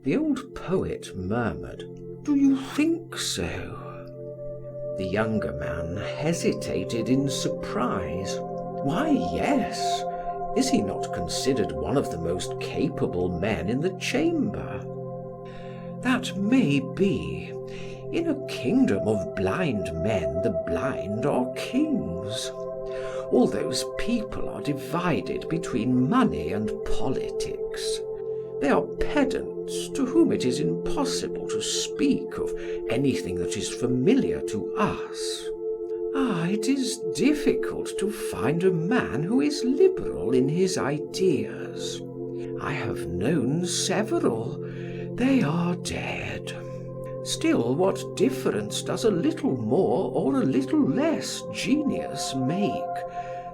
The old poet murmured, "Do you think so?" The younger man hesitated in surprise. Why, yes. Is he not considered one of the most capable men in the chamber? That may be. In a kingdom of blind men, the blind are kings. All those people are divided between money and politics. They are pedants to whom it is impossible to speak of anything that is familiar to us. Ah, it is difficult to find a man who is liberal in his ideas. I have known several. They are dead. Still, what difference does a little more or a little less genius make,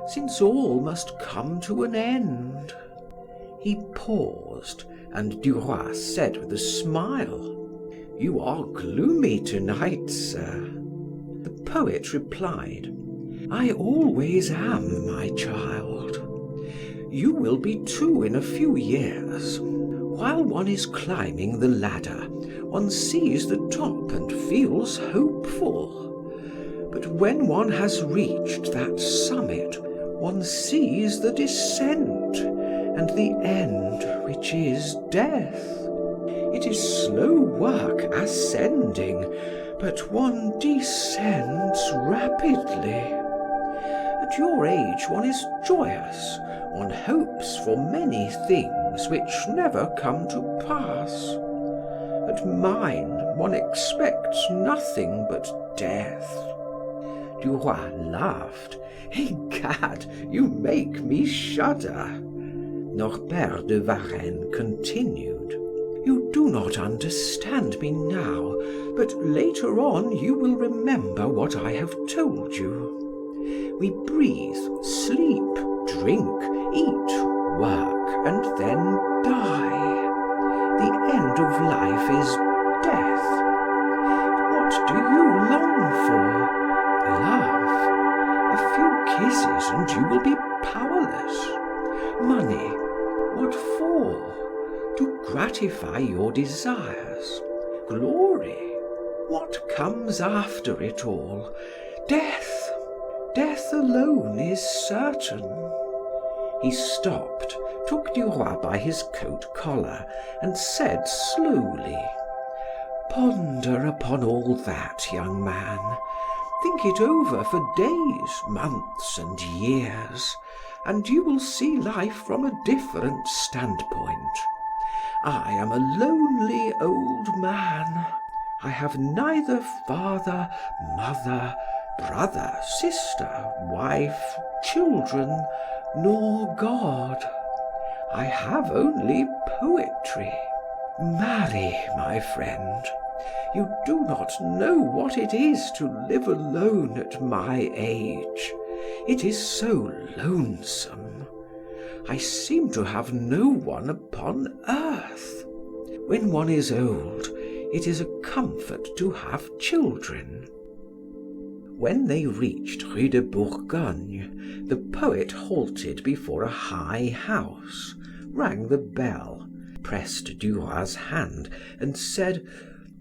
since all must come to an end? He paused, and Duroy said with a smile, "You are gloomy tonight, sir." The poet replied, "I always am, my child. You will be too in a few years. While one is climbing the ladder, one sees the top and feels hopeful. But when one has reached that summit, one sees the descent and the end, which is death. It is slow work ascending, but one descends rapidly. At your age, one is joyous. One hopes for many things which never come to pass. At mine, one expects nothing but death." Duroy laughed. "Egad, you make me shudder." Norbert de Varenne continued, "You do not understand me now, but later on you will remember what I have told you. We breathe, sleep, drink, eat, work, and then die. The end of life is death. What do you long for? Love. A few kisses and you will be powerless. Money. What for? To gratify your desires. Glory. What comes after it all? Death. Death alone is certain." He stopped, took Duroy by his coat collar, and said slowly, "Ponder upon all that, young man. Think it over for days, months, and years, and you will see life from a different standpoint. I am a lonely old man. I have neither father, mother, brother, sister, wife, children, nor God. I have only poetry. Marry, my friend. You do not know what it is to live alone at my age. It is so lonesome. I seem to have no one upon earth. When one is old, it is a comfort to have children." When they reached Rue de Bourgogne, the poet halted before a high house, rang the bell, pressed Duroy's hand, and said,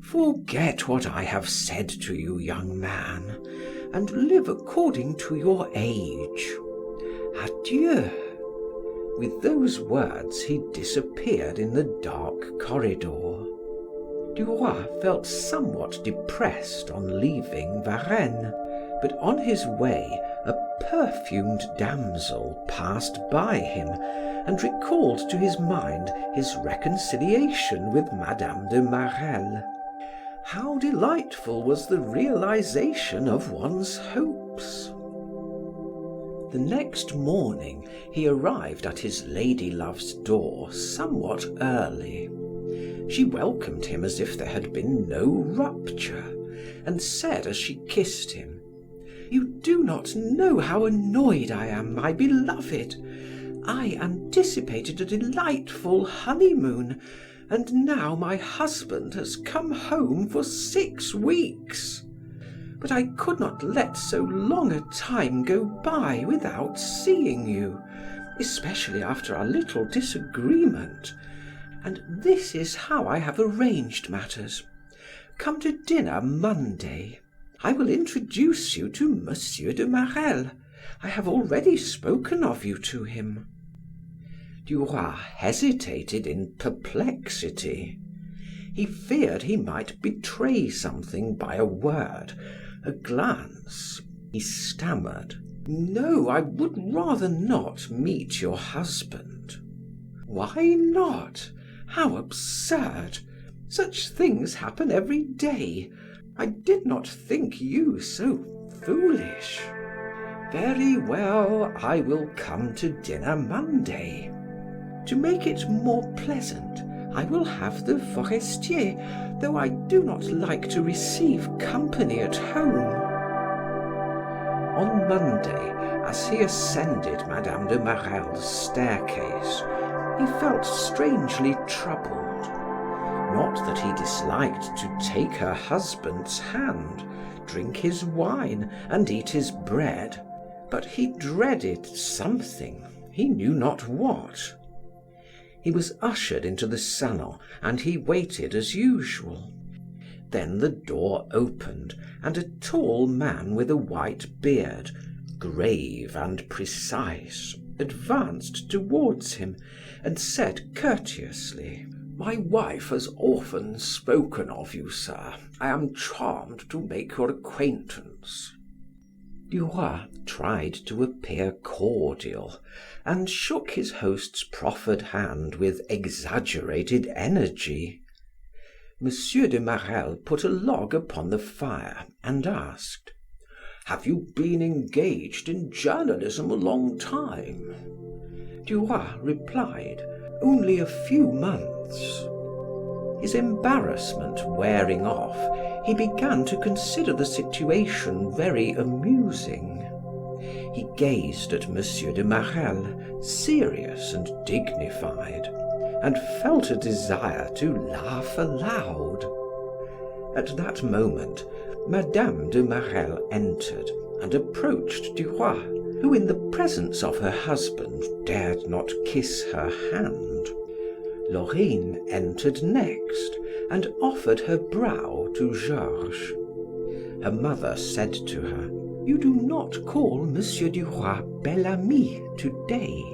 "Forget what I have said to you, young man, and live according to your age. Adieu." With those words he disappeared in the dark corridor. Duroy felt somewhat depressed on leaving Varenne, but on his way a perfumed damsel passed by him and recalled to his mind his reconciliation with Madame de Marelle. How delightful was the realization of one's hopes! The next morning he arrived at his lady love's door somewhat early. She welcomed him as if there had been no rupture, and said as she kissed him, "You do not know how annoyed I am, my beloved. I anticipated a delightful honeymoon, and now my husband has come home for 6 weeks. But I could not let so long a time go by without seeing you, especially after our little disagreement. And this is how I have arranged matters. Come to dinner Monday. I will introduce you to Monsieur de Marelle. I have already spoken of you to him." Duroy hesitated in perplexity. He feared he might betray something by a word, a glance. He stammered: "No, I would rather not meet your husband." "Why not? How absurd! Such things happen every day. I did not think you so foolish." "Very well, I will come to dinner Monday. To make it more pleasant, I will have the Forestier, though I do not like to receive company at home." On Monday, as he ascended Madame de Marelle's staircase, he felt strangely troubled. Not that he disliked to take her husband's hand, drink his wine, and eat his bread, but he dreaded something, he knew not what. He was ushered into the salon and he waited as usual. Then the door opened and a tall man with a white beard, grave and precise, advanced towards him and said courteously: "My wife has often spoken of you, sir. I am charmed to make your acquaintance." Duroy tried to appear cordial and shook his host's proffered hand with exaggerated energy. Monsieur de Marelle put a log upon the fire and asked: "Have you been engaged in journalism a long time?" Duroy replied: "Only a few months." His embarrassment wearing off, he began to consider the situation very amusing. He gazed at Monsieur de Marelle, serious and dignified, and felt a desire to laugh aloud. At that moment, Madame de Marelle entered and approached Duroy, who in the presence of her husband dared not kiss her hand. Laurine entered next and offered her brow to Georges. Her mother said to her: "You do not call Monsieur Duroy Bel Ami today."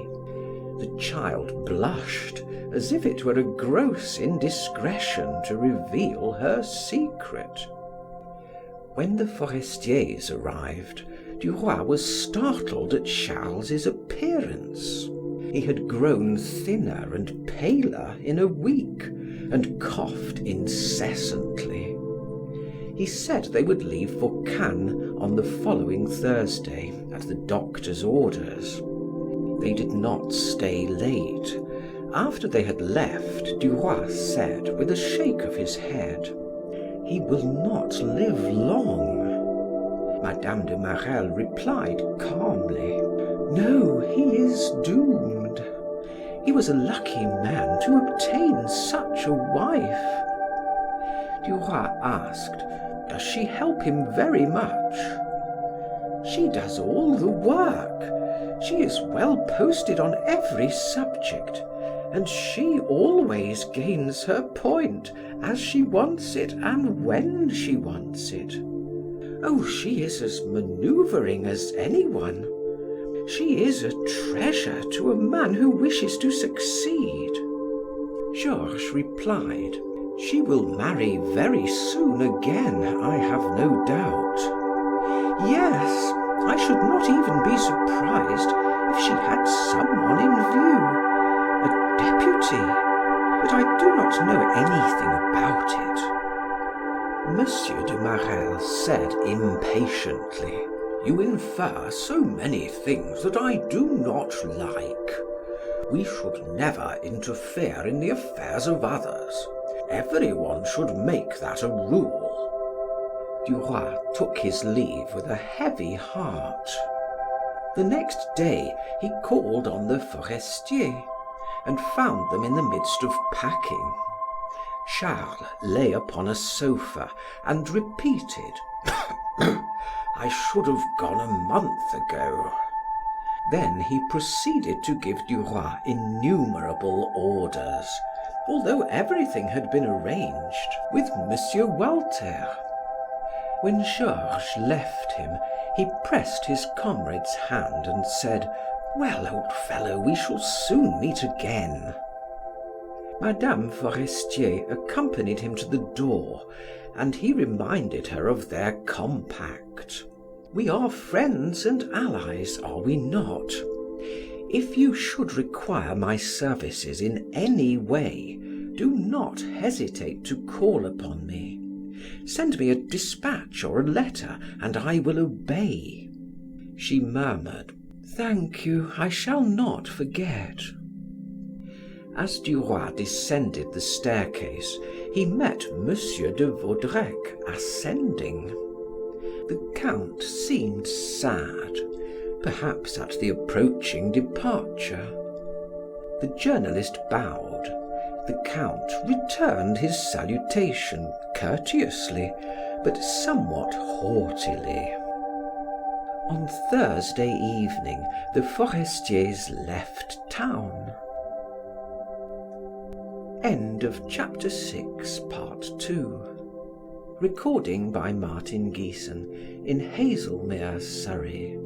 The child blushed as if it were a gross indiscretion to reveal her secret. When the Forestiers arrived, Duroy was startled at Charles's appearance. He had grown thinner and paler in a week, and coughed incessantly. He said they would leave for Cannes on the following Thursday at the doctor's orders. They did not stay late. After they had left, Duroy said with a shake of his head: "He will not live long." Madame de Marelle replied calmly: "No, he is doomed. He was a lucky man to obtain such a wife." Duroy asked: "Does she help him very much?" "She does all the work. She is well posted on every subject, and she always gains her point as she wants it and when she wants it. Oh, she is as maneuvering as anyone. She is a treasure to a man who wishes to succeed." Georges replied: "She will marry very soon again, I have no doubt. Yes, I should not even be surprised if she had someone in view, a deputy, but I do not know anything about it." Monsieur de Marelle said impatiently: "You infer so many things that I do not like. We should never interfere in the affairs of others. Everyone should make that a rule." Duroy took his leave with a heavy heart. The next day he called on the Forestiers and found them in the midst of packing. Charles lay upon a sofa and repeated: "I should have gone a month ago." Then he proceeded to give Duroy innumerable orders, although everything had been arranged with Monsieur Walter. When Georges left him, he pressed his comrade's hand and said, "Well, old fellow, we shall soon meet again." Madame Forestier accompanied him to the door, and he reminded her of their compact. "We are friends and allies, are we not? If you should require my services in any way, do not hesitate to call upon me. Send me a dispatch or a letter, and I will obey." She murmured, "Thank you, I shall not forget." As Duroy descended the staircase, he met Monsieur de Vaudrec ascending. The Count seemed sad, perhaps at the approaching departure. The journalist bowed. The Count returned his salutation courteously, but somewhat haughtily. On Thursday evening, the Forestiers left town. End of chapter 6, part 2. Recording by Martin Geeson in Hazelmere, Surrey.